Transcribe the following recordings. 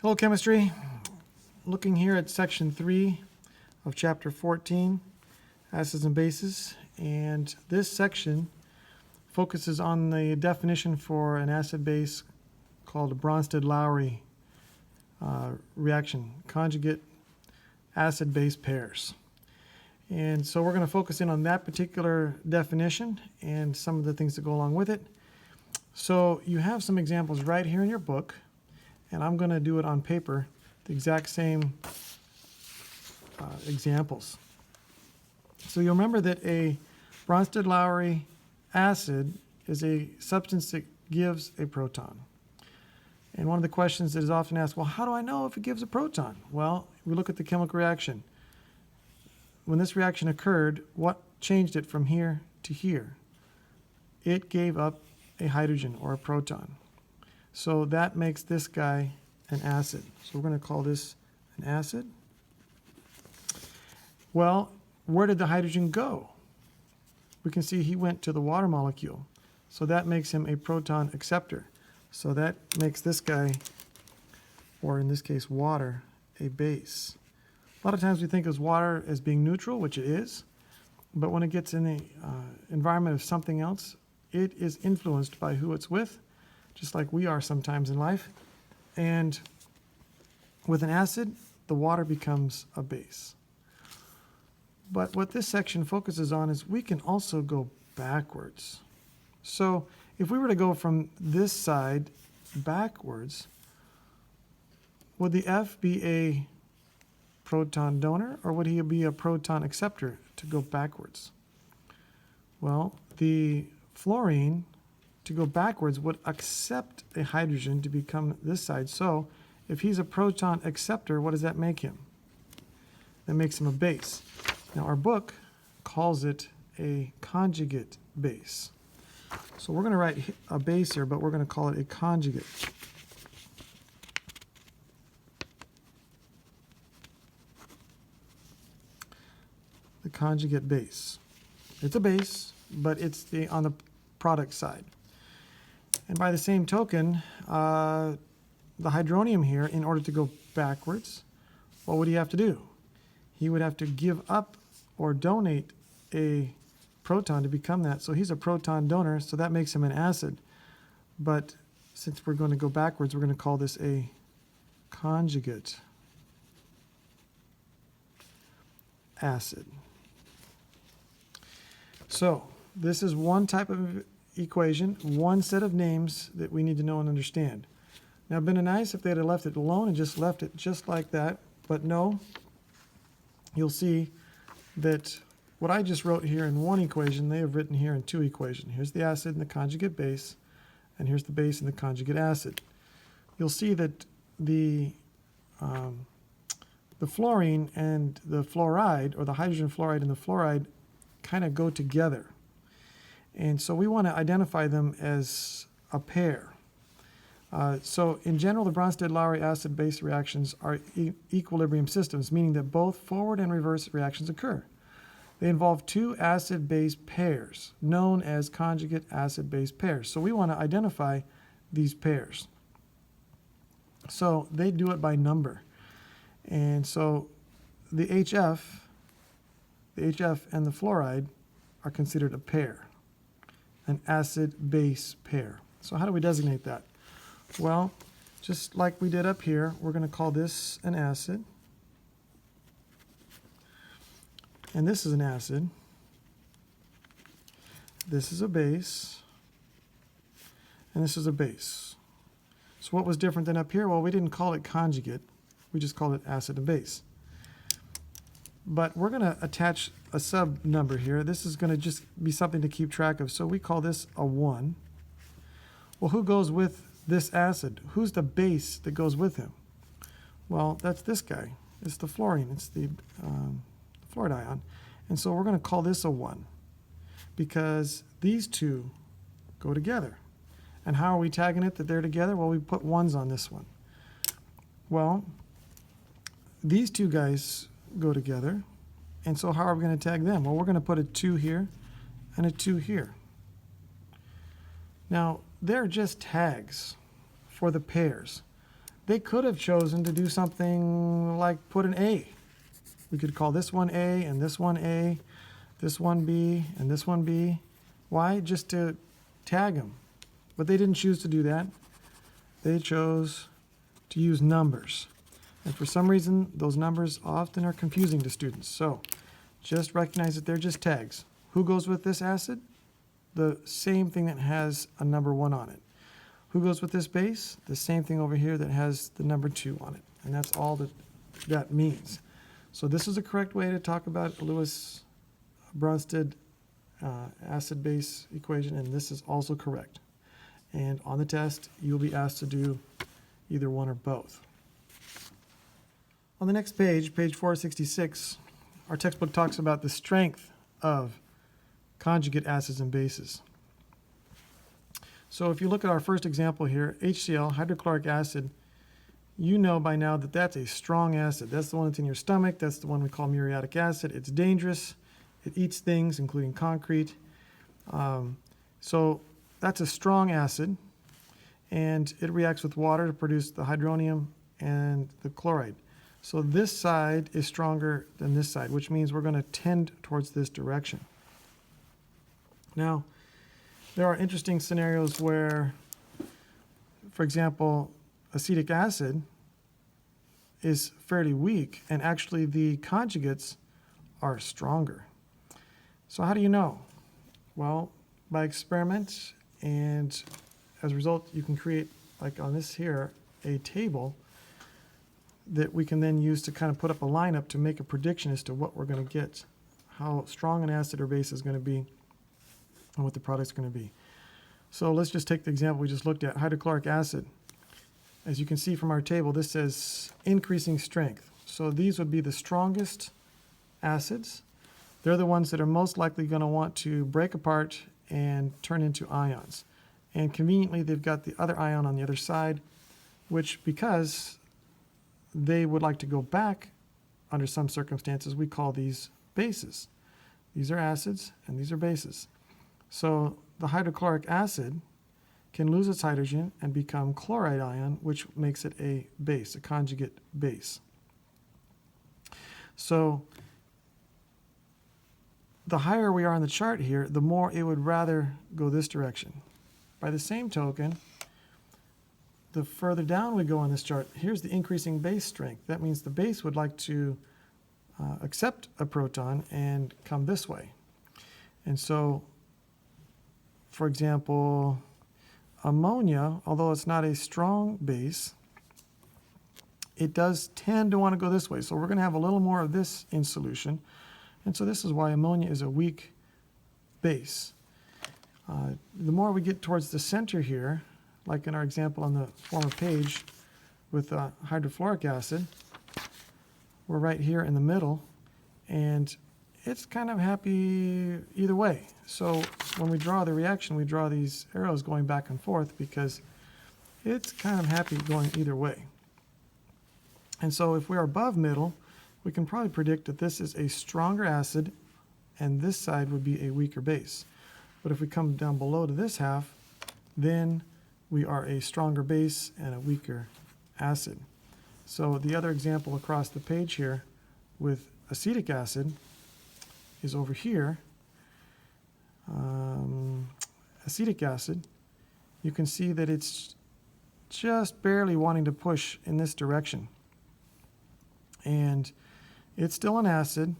Hello, chemistry. Looking here at section 3 of chapter 14, acids and bases, and this section focuses on the definition for an acid base called a Bronsted-Lowry reaction, conjugate acid-base pairs. And so we're going to focus in on that particular definition and some of the things that go along with it. So you have some examples right here in your book, and I'm going to do it on paper, the exact same examples. So you'll remember that a Bronsted-Lowry acid is a substance that gives a proton. And one of the questions that is often asked, well, how do I know if it gives a proton? Well, we look at the chemical reaction. When this reaction occurred, what changed it from here to here? It gave up a hydrogen or a proton. So that makes this guy an acid. So we're going to call this an acid. Well, where did the hydrogen go? We can see he went to the water molecule. So that makes him a proton acceptor. So that makes this guy, or in this case water, a base. A lot of times we think of water as being neutral, which it is. But when it gets in the environment of something else, it is influenced by who it's with, just like we are sometimes in life. And with an acid, the water becomes a base. But what this section focuses on is we can also go backwards. So if we were to go from this side backwards, would the F be a proton donor, or would he be a proton acceptor to go backwards? Well, the fluorine, to go backwards, would accept a hydrogen to become this side. So if he's a proton acceptor, what does that make him? That makes him a base. Now our book calls it a conjugate base. So we're going to write a base here, but we're going to call it a conjugate. The conjugate base. It's a base, but it's on the product side. And by the same token, the hydronium here, in order to go backwards, what would he have to do? He would have to give up or donate a proton to become that. So he's a proton donor, so that makes him an acid. But since we're going to go backwards, we're going to call this a conjugate acid. So this is one type of equation, one set of names that we need to know and understand. Now, it'd been nice if they'd have left it alone and just left it just like that, but no. You'll see that what I just wrote here in one equation, they have written here in two equations. Here's the acid and the conjugate base, and here's the base and the conjugate acid. You'll see that the fluorine and the fluoride, or the hydrogen fluoride and the fluoride, kind of go together. And so we want to identify them as a pair. So in general, the Bronsted-Lowry acid-base reactions are equilibrium systems, meaning that both forward and reverse reactions occur. They involve two acid-base pairs, known as conjugate acid-base pairs. So we want to identify these pairs. So they do it by number. And so the HF and the fluoride are considered a pair, an acid-base pair. So how do we designate that? Well, just like we did up here, we're going to call this an acid. And this is an acid. This is a base. And this is a base. So what was different than up here? Well, we didn't call it conjugate. We just called it acid and base. But we're going to attach a sub number here. This is going to just be something to keep track of. So we call this a 1. Well, who goes with this acid? Who's the base that goes with him? Well, that's this guy. It's the fluorine. It's the fluoride ion. And so we're going to call this a 1 because these two go together. And how are we tagging it that they're together? Well, we put 1s on this one. Well, these two guys go together. And so how are we going to tag them? Well, we're going to put a 2 here and a 2 here. Now, they're just tags for the pairs. they could have chosen to do something like put an A. We could call this one A and this one A, this one B and this one B. Why? Just to tag them. But they didn't choose to do that. They chose to use numbers. And for some reason, those numbers often are confusing to students. So just recognize that they're just tags. Who goes with this acid? The same thing that has a number 1 on it. Who goes with this base? The same thing over here that has the number 2 on it. And that's all that means. So this is the correct way to talk about Lewis-Bronsted acid-base equation, and this is also correct. And on the test, you'll be asked to do either one or both. On the next page, page 466, our textbook talks about the strength of conjugate acids and bases. So if you look at our first example here, HCl, hydrochloric acid, you know by now that that's a strong acid. That's the one that's in your stomach. That's the one we call muriatic acid. It's dangerous. It eats things, including concrete. So that's a strong acid, and it reacts with water to produce the hydronium and the chloride. So this side is stronger than this side, which means we're going to tend towards this direction. Now, there are interesting scenarios where, for example, acetic acid is fairly weak, and actually the conjugates are stronger. So how do you know? Well, by experiment, and as a result, you can create, like on this here, a table that we can then use to kind of put up a lineup to make a prediction as to what we're going to get, how strong an acid or base is going to be, and what the product's going to be. So let's just take the example we just looked at, hydrochloric acid. As you can see from our table, this says increasing strength. So these would be the strongest acids. They're the ones that are most likely going to want to break apart and turn into ions. And conveniently, they've got the other ion on the other side, which, because they would like to go back under some circumstances, we call these bases. These are acids and these are bases. So the hydrochloric acid can lose its hydrogen and become chloride ion, which makes it a base, a conjugate base. So the higher we are on the chart here, the more it would rather go this direction. By the same token, the further down we go on this chart, here's the increasing base strength. That means the base would like to accept a proton and come this way. And so, for example, ammonia, although it's not a strong base, it does tend to want to go this way. So we're going to have a little more of this in solution. And so this is why ammonia is a weak base. The more we get towards the center here, like in our example on the former page with hydrofluoric acid, we're right here in the middle, and it's kind of happy either way. So when we draw the reaction, we draw these arrows going back and forth because it's kind of happy going either way. And so if we're above middle, we can probably predict that this is a stronger acid and this side would be a weaker base. But if we come down below to this half, then we are a stronger base and a weaker acid. So the other example across the page here with acetic acid is over here. Acetic acid, you can see that it's just barely wanting to push in this direction. And it's still an acid,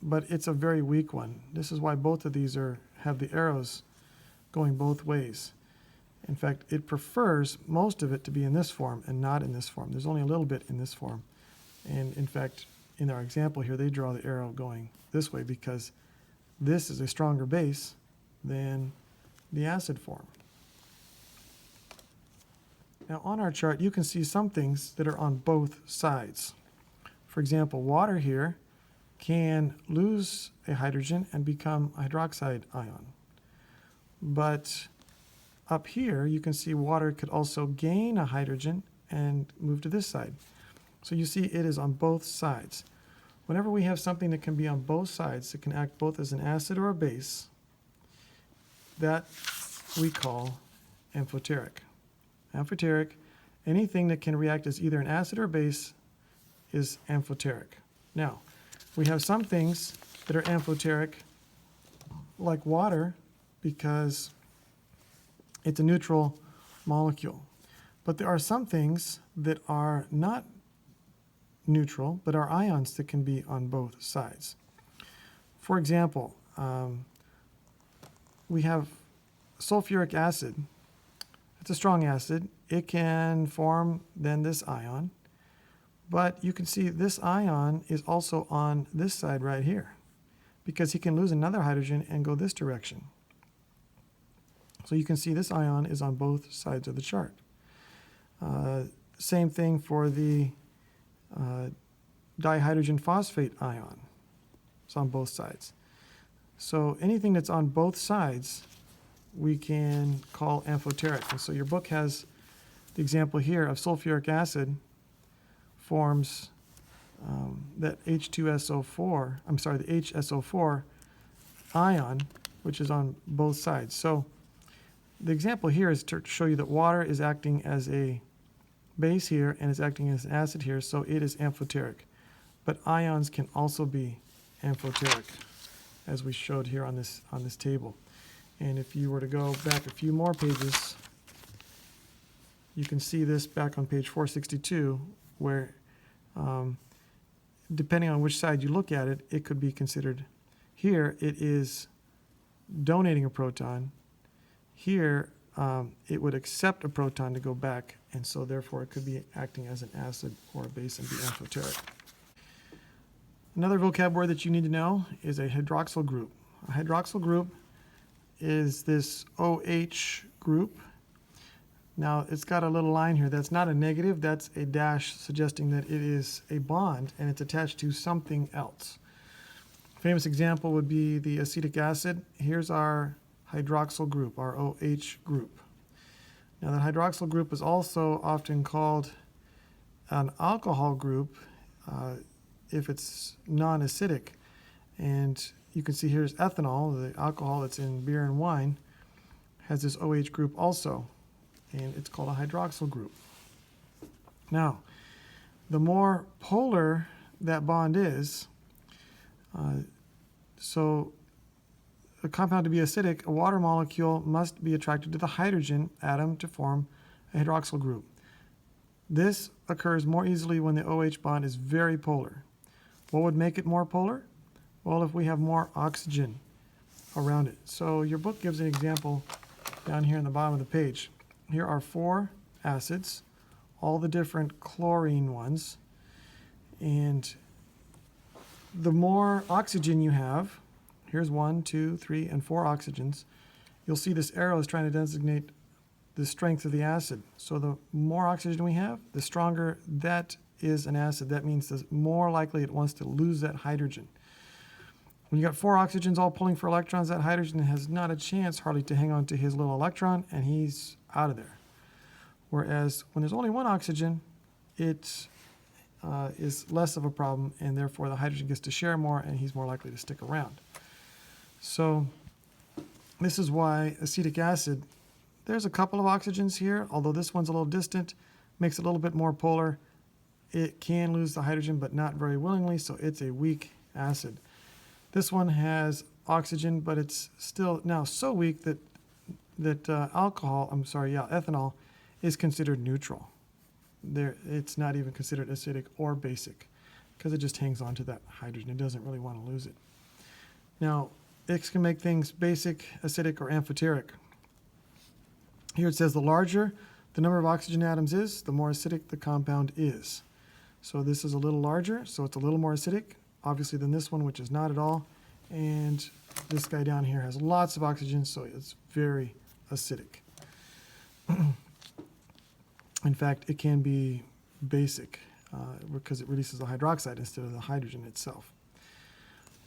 but it's a very weak one. This is why both of these have the arrows going both ways. In fact, it prefers most of it to be in this form and not in this form. There's only a little bit in this form. And in fact, in our example here, they draw the arrow going this way because this is a stronger base than the acid form. Now on our chart, you can see some things that are on both sides. For example, water here can lose a hydrogen and become a hydroxide ion. But up here, you can see water could also gain a hydrogen and move to this side. So you see it is on both sides. Whenever we have something that can be on both sides, it can act both as an acid or a base, that we call amphoteric. Amphoteric, Anything that can react as either an acid or a base is amphoteric. Now, we have some things that are amphoteric, like water, because it's a neutral molecule. But there are some things that are not neutral, but are ions that can be on both sides. For example, we have sulfuric acid. It's a strong acid. It can form then this ion, but you can see this ion is also on this side right here, because he can lose another hydrogen and go this direction. So you can see this ion is on both sides of the chart. Same thing for the dihydrogen phosphate ion. It's on both sides. So anything that's on both sides we can call amphoteric. And so your book has the example here of sulfuric acid forms that H2SO4, I'm sorry, the HSO4 ion, which is on both sides. So the example here is to show you that water is acting as a base here and is acting as an acid here, so it is amphoteric. But ions can also be amphoteric, as we showed here on this table. And if you were to go back a few more pages, you can see this back on page 462, where depending on which side you look at it, it could be considered. Here it is donating a proton. Here it would accept a proton to go back, and so therefore it could be acting as an acid or a base and be amphoteric. Another vocab word that you need to know is a hydroxyl group. A hydroxyl group is this OH group. Now it's got a little line here. That's not a negative, that's a dash suggesting that it is a bond and it's attached to something else. Famous example would be the acetic acid. Here's our hydroxyl group, our OH group. Now that hydroxyl group is also often called an alcohol group if it's non-acidic. And you can see here's ethanol, the alcohol that's in beer and wine, has this OH group also, and it's called a hydroxyl group. Now, the more polar that bond is, so a compound to be acidic, a water molecule must be attracted to the hydrogen atom to form a hydroxyl group. This occurs more easily when the OH bond is very polar. What would make it more polar? Well, if we have more oxygen around it. So your book gives an example down here in the bottom of the page. Here are 4 acids, all the different chlorine ones. And the more oxygen you have, here's 1, 2, 3, and 4 oxygens, you'll see this arrow is trying to designate the strength of the acid. So the more oxygen we have, the stronger that is an acid. That means the more likely it wants to lose that hydrogen. When you got 4 oxygens all pulling for electrons, that hydrogen has not a chance hardly to hang on to his little electron, and he's out of there. Whereas when there's only 1 oxygen, it is less of a problem, and therefore the hydrogen gets to share more, and he's more likely to stick around. So this is why acetic acid, there's a couple of oxygens here, although this one's a little distant, makes it a little bit more polar. It can lose the hydrogen, but not very willingly, so it's a weak acid. This one has oxygen, but it's still now so weak that ethanol is considered neutral. It's not even considered acidic or basic because it just hangs on to that hydrogen. It doesn't really want to lose it. Now, X can make things basic, acidic, or amphoteric. Here it says the larger the number of oxygen atoms is, the more acidic the compound is. So this is a little larger, so it's a little more acidic, obviously, than this one, which is not at all. And this guy down here has lots of oxygen, so it's very acidic. In fact, it can be basic because it releases the hydroxide instead of the hydrogen itself.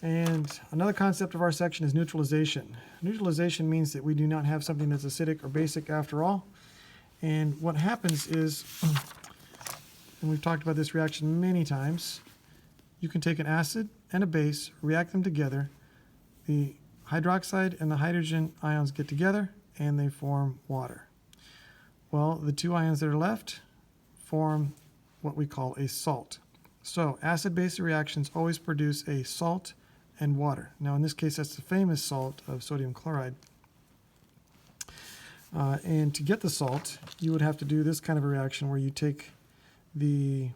And another concept of our section is neutralization. Neutralization means that we do not have something that's acidic or basic after all. And what happens is, and we've talked about this reaction many times, you can take an acid and a base, react them together, the hydroxide and the hydrogen ions get together, and they form water. Well, the 2 ions that are left form what we call a salt. So acid-base reactions always produce a salt and water. Now in this case, that's the famous salt of sodium chloride. And to get the salt, you would have to do this kind of a reaction where you take the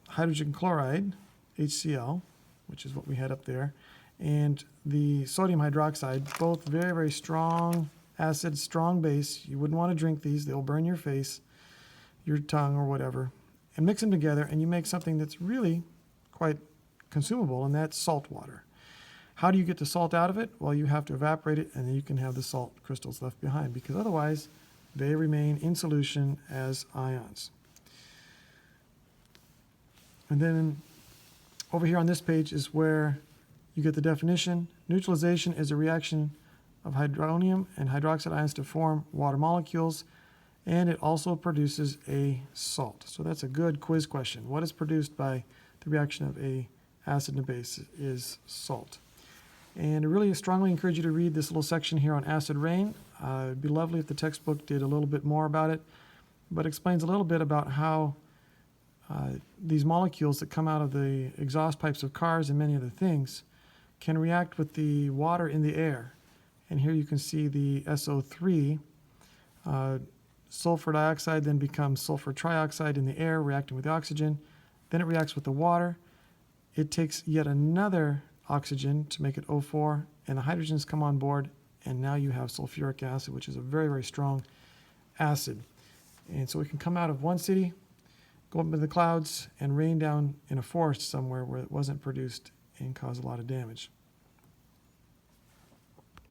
hydrogen chloride, HCl, which is what we had up there, and the sodium hydroxide, both very, very strong acid, strong base. You wouldn't want to drink these. They'll burn your face, your tongue, or whatever. And mix them together, and you make something that's really quite consumable, and that's salt water. How do you get the salt out of it? Well, you have to evaporate it, and then you can have the salt crystals left behind, because otherwise they remain in solution as ions. And then over here on this page is where you get the definition. Neutralization is a reaction of hydronium and hydroxide ions to form water molecules, and it also produces a salt. So that's a good quiz question. What is produced by the reaction of a acid and a base is salt. And I really strongly encourage you to read this little section here on acid rain. It'd be lovely if the textbook did a little bit more about it, but explains a little bit about how these molecules that come out of the exhaust pipes of cars and many other things can react with the water in the air. And here you can see the SO3, sulfur dioxide then becomes sulfur trioxide in the air reacting with the oxygen. Then it reacts with the water. It takes yet another oxygen to make it O4, and the hydrogens come on board, and now you have sulfuric acid, which is a very, very strong acid. And so it can come out of one city, go up into the clouds, and rain down in a forest somewhere where it wasn't produced and cause a lot of damage.